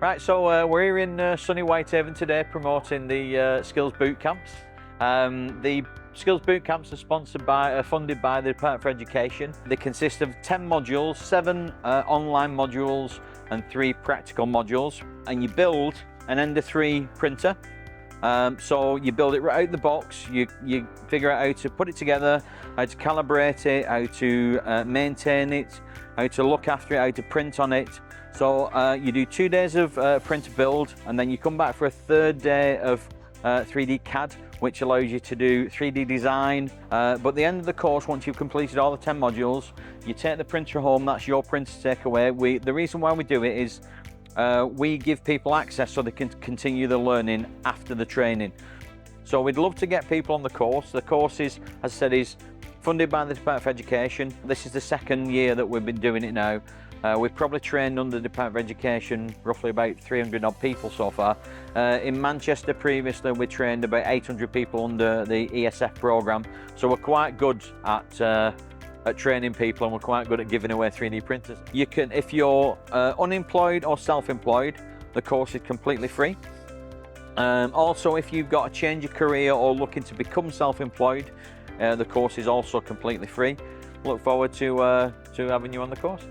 Right, so we're here in sunny Whitehaven today promoting the Skills Bootcamps. The Skills Bootcamps are funded by the Department for Education. They consist of 10 modules, 7 online modules and 3 practical modules. And you build an Ender 3 printer. So you build it right out the box, you figure out how to put it together, how to calibrate it, how to maintain it, how to look after it, how to print on it. So you do 2 days of printer build, and then you come back for a 3rd day of 3D CAD, which allows you to do 3D design. But at the end of the course, once you've completed all the 10 modules, you take the printer home. That's your printer to take away. The reason why we do it is we give people access so they can continue the learning after the training. So we'd love to get people on the course. The course is, as I said, is funded by the Department for Education. This is the 2nd year that we've been doing it now. We've probably trained under the Department for Education roughly about 300 odd people so far. In Manchester previously we trained about 800 people under the ESF programme. So we're quite good at training people, and we're quite good at giving away 3D printers. You can, if you're unemployed or self-employed, the course is completely free. Also, if you've got a change of career or looking to become self-employed, the course is also completely free. Look forward to having you on the course.